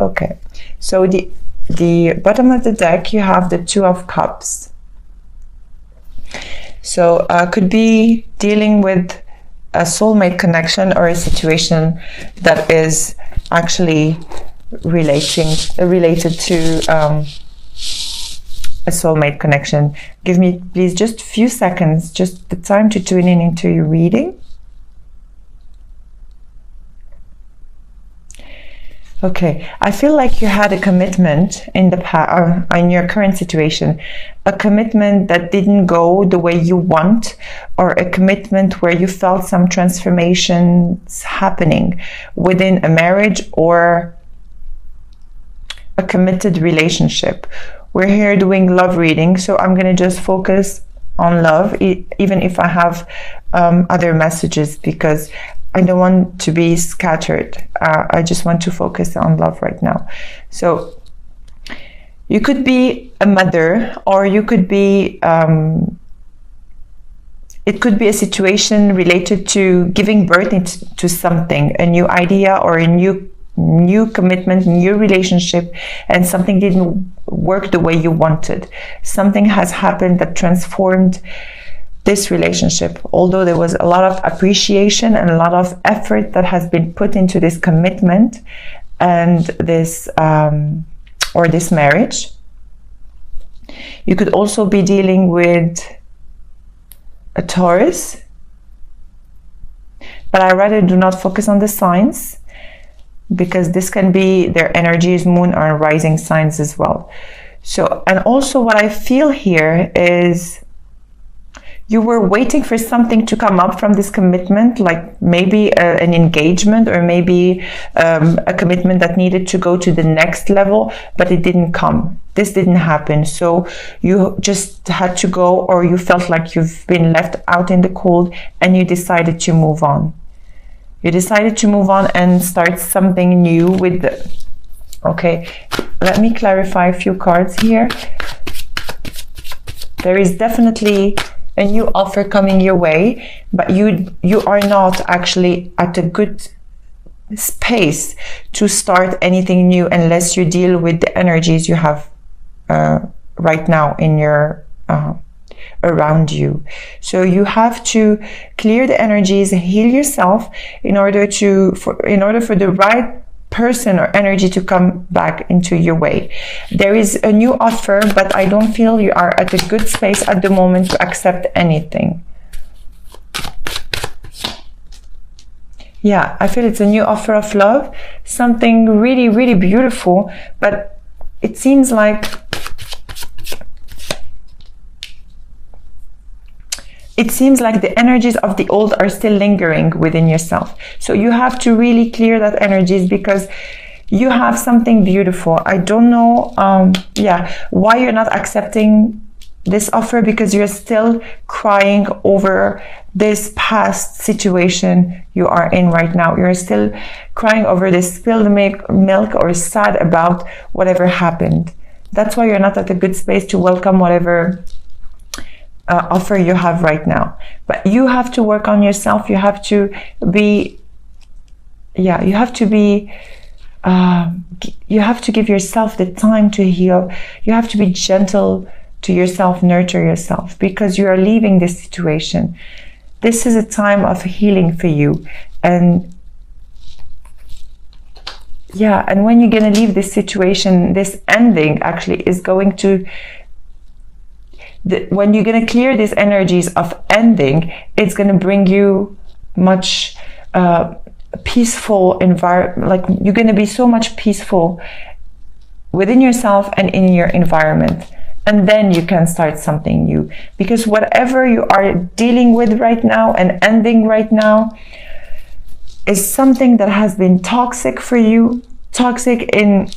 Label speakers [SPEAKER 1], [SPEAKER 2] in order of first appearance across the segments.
[SPEAKER 1] Okay, so the bottom of the deck, you have the Two of Cups. So could be dealing with a soulmate connection or a situation that is actually related to a soulmate connection. Give me please just a few seconds, just the time to tune in into your reading. Okay, I feel like you had a commitment in the past, in your current situation, a commitment that didn't go the way you want, or a commitment where you felt some transformations happening within a marriage or a committed relationship. We're here doing love reading, so I'm going to just focus on love, even if I have other messages, because I don't want to be scattered. I just want to focus on love right now. So you could be a mother, or you could be, it could be a situation related to giving birth to something, a new idea or a new commitment, new relationship, and something didn't work the way you wanted. Something has happened that transformed this relationship, although there was a lot of appreciation and a lot of effort that has been put into this commitment and this or this marriage. You could also be dealing with a Taurus, but I rather do not focus on the signs, because this can be their energies, moon or rising signs as well. So, and also what I feel here is you were waiting for something to come up from this commitment, like maybe an engagement, or maybe a commitment that needed to go to the next level, but it didn't come. This didn't happen. So you just had to go, or you felt like you've been left out in the cold, and you decided to move on. You decided to move on and start something new with the... Okay, let me clarify a few cards here. There is definitely a new offer coming your way, but you are not actually at a good space to start anything new unless you deal with the energies you have right now in your around you. So you have to clear the energies, heal yourself in order for the right person or energy to come back into your way. There is a new offer, but I don't feel you are at a good space at the moment to accept anything. Yeah, I feel it's a new offer of love, something really, really beautiful, but it seems like the energies of the old are still lingering within yourself. So you have to really clear that energies, because you have something beautiful. I don't know why you're not accepting this offer, because you're still crying over this past situation you are in right now. You're still crying over this spilled milk, or sad about whatever happened. That's why you're not at a good space to welcome whatever offer you have right now. But you have to work on yourself. You have to be you have to give yourself the time to heal. You have to be gentle to yourself, nurture yourself, because you are leaving this situation. This is a time of healing for you, and when you're going to leave this situation, this ending actually is going to when you're going to clear these energies of ending, it's going to bring you much peaceful environment. Like, you're going to be so much peaceful within yourself and in your environment, and then you can start something new. Because whatever you are dealing with right now and ending right now is something that has been toxic for you. Toxic in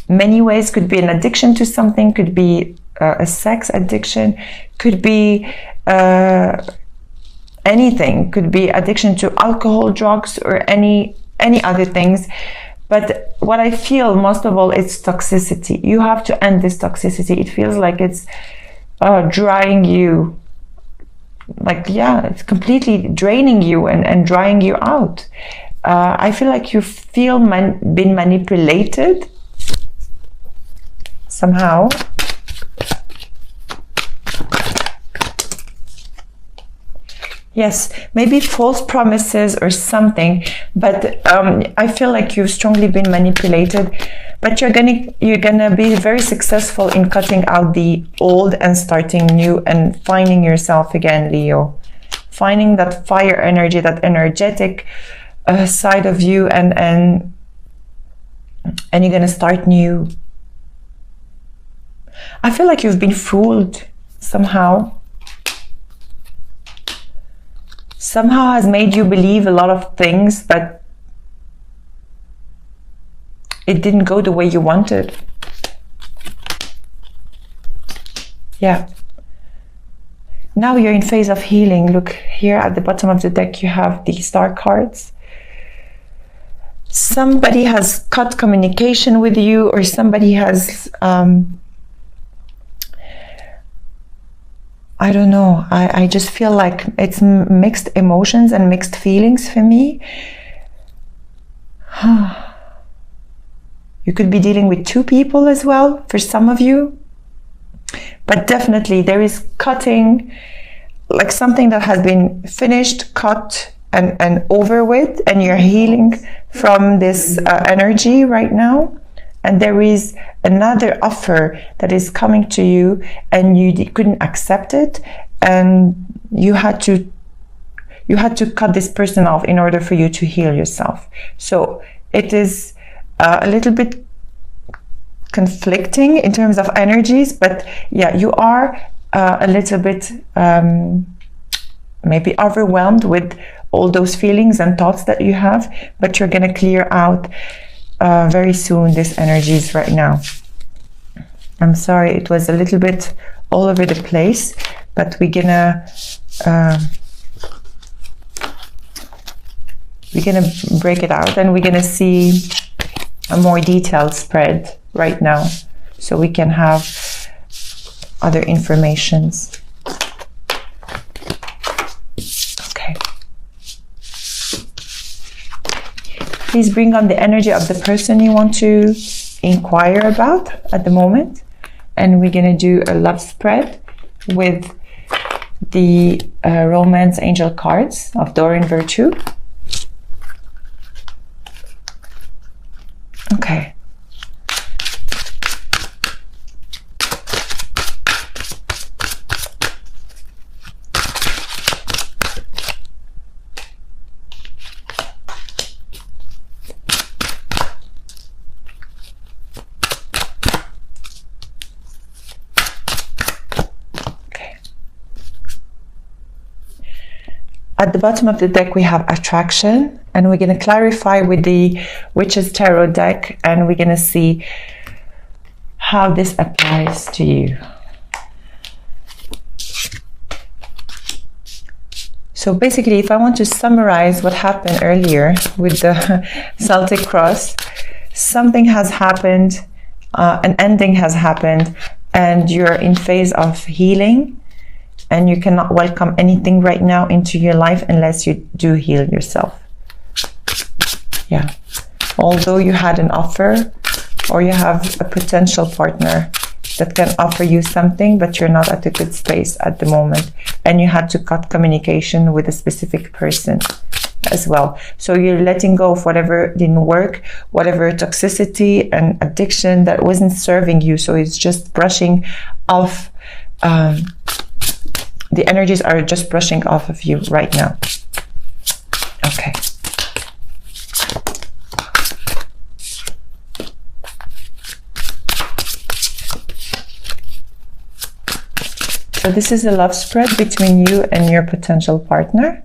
[SPEAKER 1] many ways. Could be an addiction to something, could be a sex addiction, could be anything, could be addiction to alcohol, drugs, or any other things. But what I feel most of all is toxicity. You have to end this toxicity. It feels like it's drying you, like, it's completely draining you and drying you out. I feel like you feel been manipulated somehow. Yes, maybe false promises or something, but I feel like you've strongly been manipulated. But you're gonna be very successful in cutting out the old and starting new and finding yourself again, Leo. Finding that fire energy, that energetic side of you, and you're gonna start new. I feel like you've been fooled somehow. Somehow has made you believe a lot of things, but it didn't go the way you wanted. Yeah. Now you're in phase of healing. Look here at the bottom of the deck, you have the star cards. Somebody has cut communication with you, or somebody has I don't know. I just feel like it's mixed emotions and mixed feelings for me. You could be dealing with two people as well for some of you. But definitely there is cutting, like something that has been finished, cut, and over with, and you're healing from this energy right now. And there is another offer that is coming to you, and you couldn't accept it, and you had to cut this person off in order for you to heal yourself. So it is a little bit conflicting in terms of energies, but yeah, you are a little bit maybe overwhelmed with all those feelings and thoughts that you have, but you're gonna clear out very soon this energies right now. I'm sorry, it was a little bit all over the place, but we're gonna break it out, and we're gonna see a more detailed spread right now, so we can have other informations. Okay. Please bring on the energy of the person you want to inquire about at the moment. And we're going to do a love spread with the Romance Angel cards of Doreen Virtue. Okay. At the bottom of the deck, we have attraction, and we're going to clarify with the Witch's Tarot deck, and we're going to see how this applies to you. So basically, if I want to summarize what happened earlier with the Celtic cross, something has happened, an ending has happened, and you're in phase of healing. And you cannot welcome anything right now into your life unless you do heal yourself. Yeah. Although you had an offer, or you have a potential partner that can offer you something, but you're not at a good space at the moment. And you had to cut communication with a specific person as well. So you're letting go of whatever didn't work, whatever toxicity and addiction that wasn't serving you. So it's just brushing off. The energies are just brushing off of you right now. Okay. So this is a love spread between you and your potential partner.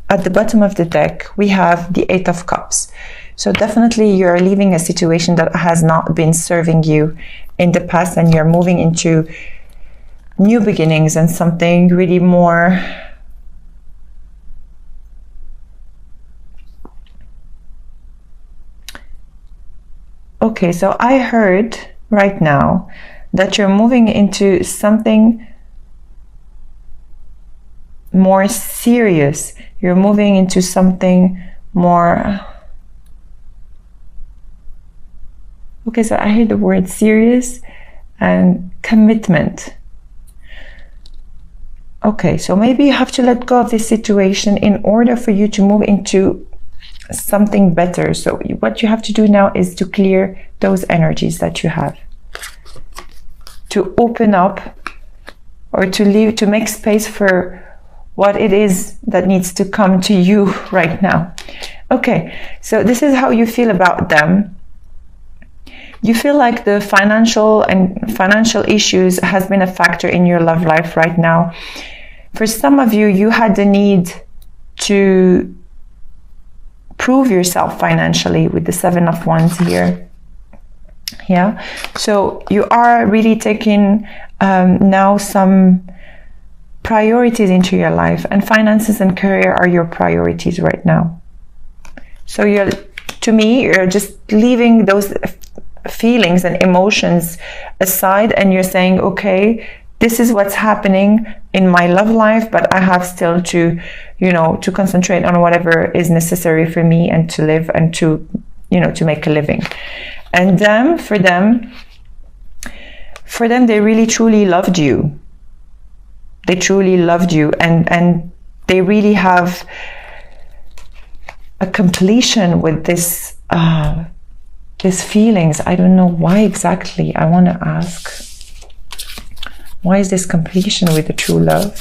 [SPEAKER 1] At the bottom of the deck, we have the Eight of Cups. So definitely you're leaving a situation that has not been serving you in the past, and you're moving into new beginnings and something really more okay. So I heard right now that you're moving into something more serious. You're moving into something more... Okay, so I hear the word serious and commitment. Okay, so maybe you have to let go of this situation in order for you to move into something better. So what you have to do now is to clear those energies that you have, to open up or to leave, to make space for what it is that needs to come to you right now. Okay, so this is how you feel about them. You feel like the financial issues has been a factor in your love life right now. For some of you, you had the need to prove yourself financially with the 7 of Wands here. Yeah, so you are really taking now some priorities into your life, and finances and career are your priorities right now. So to me, you're just leaving those feelings and emotions aside, and you're saying, okay, this is what's happening in my love life, but I have still to, to concentrate on whatever is necessary for me and to live and to, to make a living. And for them, they really truly loved you. They truly loved you, and they really have a completion with this, these feelings. I don't know why exactly. I want to ask. Why is this completion with the true love?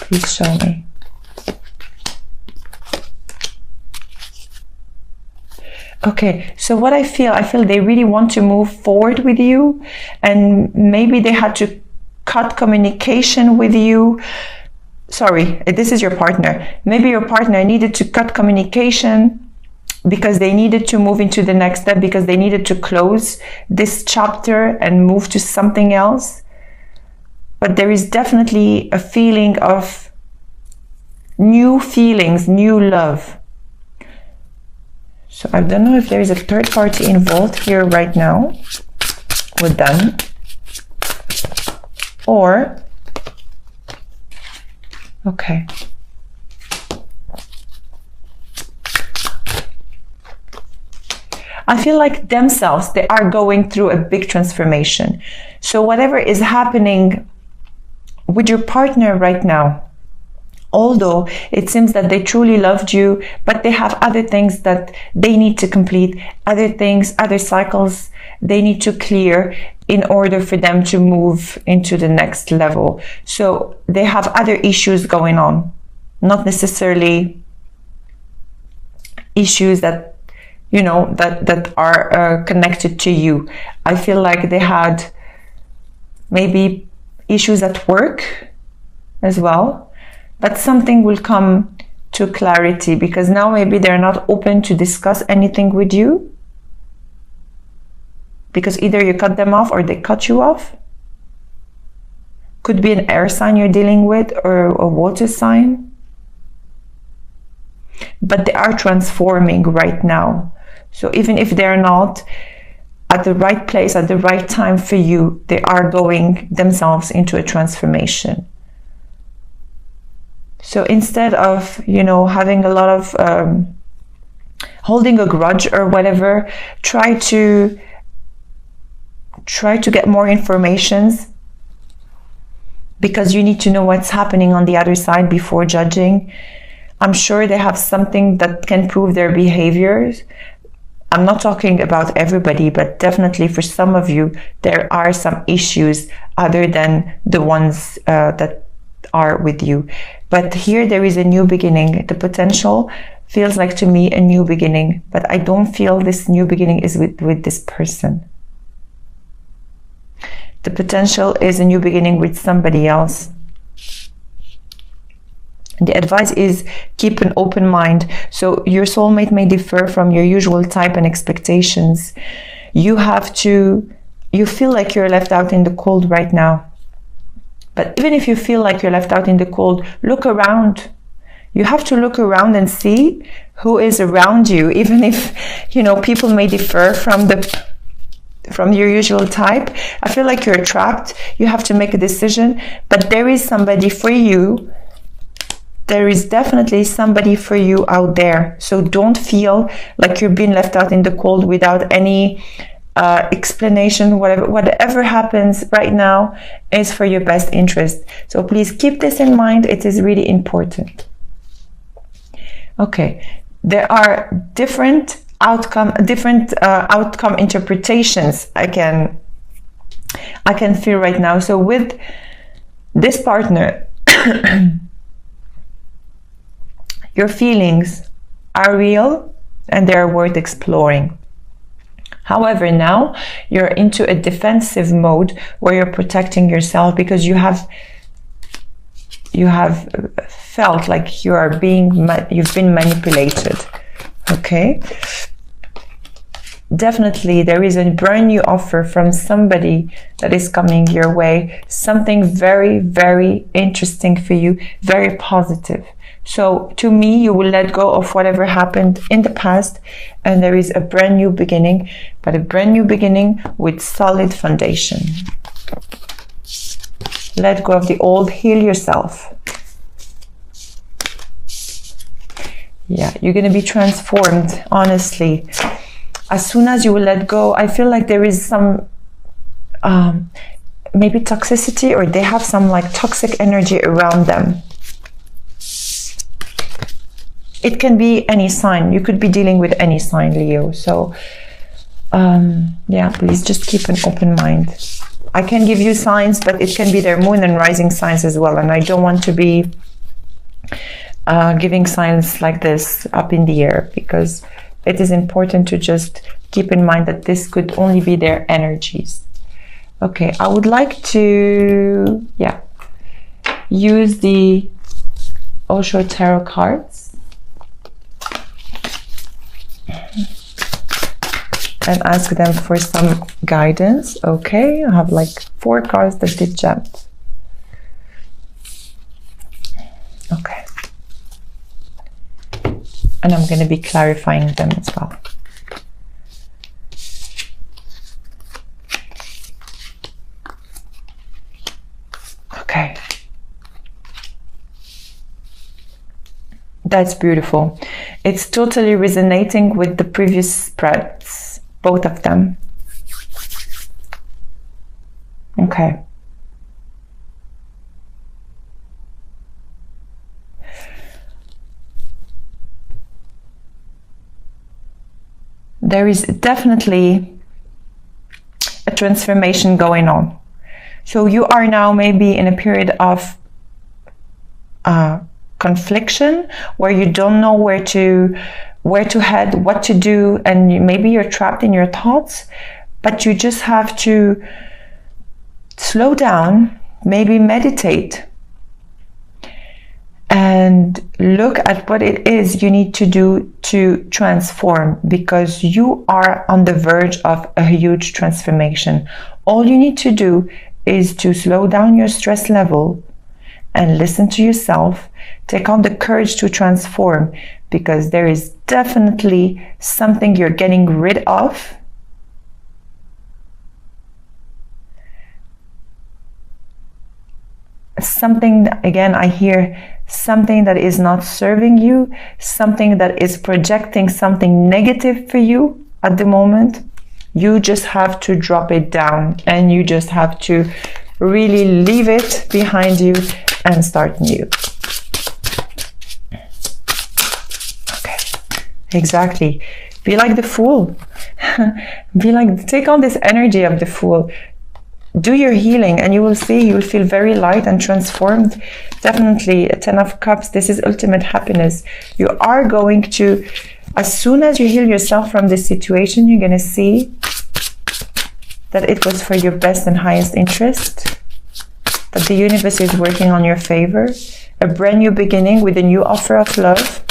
[SPEAKER 1] Please show me. Okay, so what I feel they really want to move forward with you, and maybe they had to cut communication with you. Sorry, this is your partner. Maybe your partner needed to cut communication because they needed to move into the next step, because they needed to close this chapter and move to something else. But there is definitely a feeling of new feelings, new love. So I don't know if there is a third party involved here right now with them, or okay. I feel like themselves, they are going through a big transformation. So whatever is happening with your partner right now, although it seems that they truly loved you, but they have other things that they need to complete, other things, other cycles they need to clear in order for them to move into the next level. So they have other issues going on, not necessarily issues that that are connected to you. I feel like they had maybe issues at work as well, but something will come to clarity, because now maybe they're not open to discuss anything with you, because either you cut them off or they cut you off. Could be an air sign you're dealing with, or a water sign, but they are transforming right now. So even if they're not at the right place at the right time for you, they are going themselves into a transformation. So instead of, having a lot of holding a grudge or whatever, try to get more information, because you need to know what's happening on the other side before judging. I'm sure they have something that can prove their behaviors. I'm not talking about everybody, but definitely for some of you, there are some issues other than the ones that are with you. But here there is a new beginning. The potential feels like to me a new beginning, but I don't feel this new beginning is with this person. The potential is a new beginning with somebody else. The advice is keep an open mind. So your soulmate may differ from your usual type and expectations. You feel like you're left out in the cold right now. But even if you feel like you're left out in the cold, look around. You have to look around and see who is around you, even if, you know, people may differ from your usual type. I feel like you're trapped. You have to make a decision, but there is somebody for you. There is definitely somebody for you out there. So don't feel like you're being left out in the cold without any explanation. Whatever happens right now is for your best interest. So please keep this in mind. It is really important. Okay, there are different outcome interpretations I can feel right now. So with this partner, your feelings are real and they're worth exploring. However, now you're into a defensive mode where you're protecting yourself because you have felt like you've been manipulated. Okay, definitely there is a brand new offer from somebody that is coming your way, something very, very interesting for you, very positive. So to me, you will let go of whatever happened in the past, and there is a brand new beginning, but a brand new beginning with solid foundation. Let go of the old, heal yourself. Yeah, you're going to be transformed, honestly. As soon as you will let go, I feel like there is some maybe toxicity, or they have some like toxic energy around them. It can be any sign. You could be dealing with any sign, Leo. So yeah, please just keep an open mind. I can give you signs, but it can be their moon and rising signs as well. And I don't want to be giving signs like this up in the air, because it is important to just keep in mind that this could only be their energies. Okay, I would like to, yeah, use the Osho Tarot cards and ask them for some guidance. Okay, I have like 4 cards that did jump. Okay. And I'm going to be clarifying them as well. Okay. That's beautiful. It's totally resonating with the previous spreads, both of them. Okay. There is definitely a transformation going on. So you are now maybe in a period of confliction where you don't know where to head, what to do, and maybe you're trapped in your thoughts, but you just have to slow down, maybe meditate, and look at what it is you need to do to transform, because you are on the verge of a huge transformation. All you need to do is to slow down your stress level and listen to yourself. Take on the courage to transform, because there is definitely something you're getting rid of. Something, again, I hear something that is not serving you, something that is projecting something negative for you at the moment. You just have to drop it down, and you just have to really leave it behind you and start new. Okay, exactly. Be like the Fool. Take on this energy of the Fool. Do your healing, and you will see, you will feel very light and transformed. Definitely a 10 of Cups. This is ultimate happiness. You are going to, as soon as you heal yourself from this situation, you're going to see that it was for your best and highest interest, that the universe is working on your favor. A brand new beginning with a new offer of love.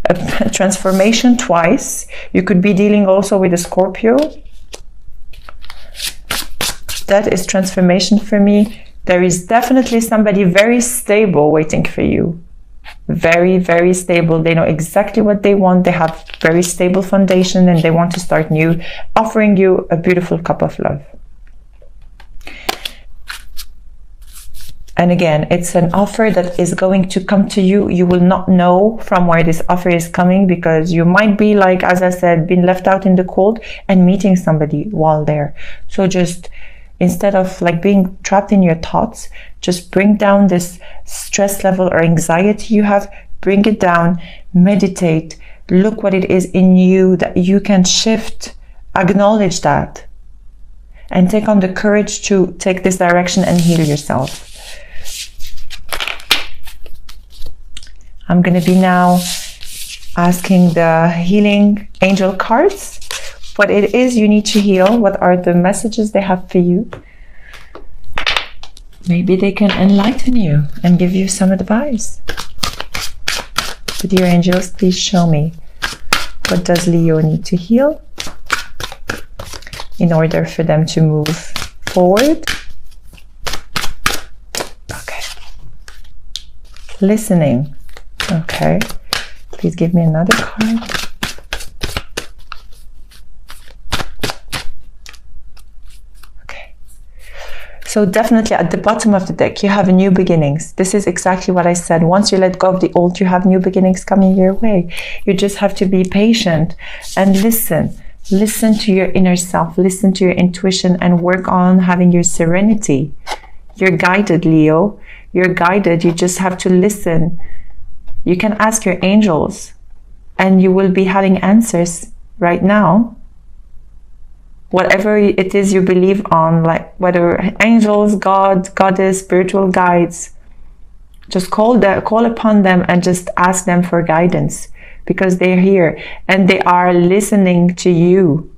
[SPEAKER 1] A transformation twice. You could be dealing also with a Scorpio. That is transformation for me. There is definitely somebody very stable waiting for you. very, very stable. They know exactly what they want. They have very stable foundation and they want to start new, offering you a beautiful cup of love. And again, it's an offer that is going to come to you. You will not know from where this offer is coming, because you might be, like, as I said, being left out in the cold and meeting somebody while there. So just, instead of like being trapped in your thoughts, just bring down this stress level or anxiety you have, bring it down, meditate, look what it is in you that you can shift, acknowledge that, and take on the courage to take this direction and heal yourself. I'm going to be now asking the healing angel cards what it is you need to heal. What are the messages they have for you? Maybe they can enlighten you and give you some advice. So dear angels, please show me, what does Leo need to heal in order for them to move forward? Okay. Listening. Okay, please give me another card. Okay, so definitely at the bottom of the deck you have new beginnings. This is exactly what I said. Once you let go of the old, you have new beginnings coming your way. You just have to be patient and listen to your inner self, listen to your intuition, and work on having your serenity. You're guided, Leo. You're guided. You just have to listen. You can ask your angels and you will be having answers right now. Whatever it is you believe on, like whether angels, God, goddess, spiritual guides, just call upon them and just ask them for guidance, because they're here and they are listening to you,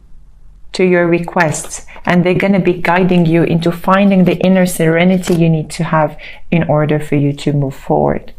[SPEAKER 1] to your requests, and they're going to be guiding you into finding the inner serenity you need to have in order for you to move forward.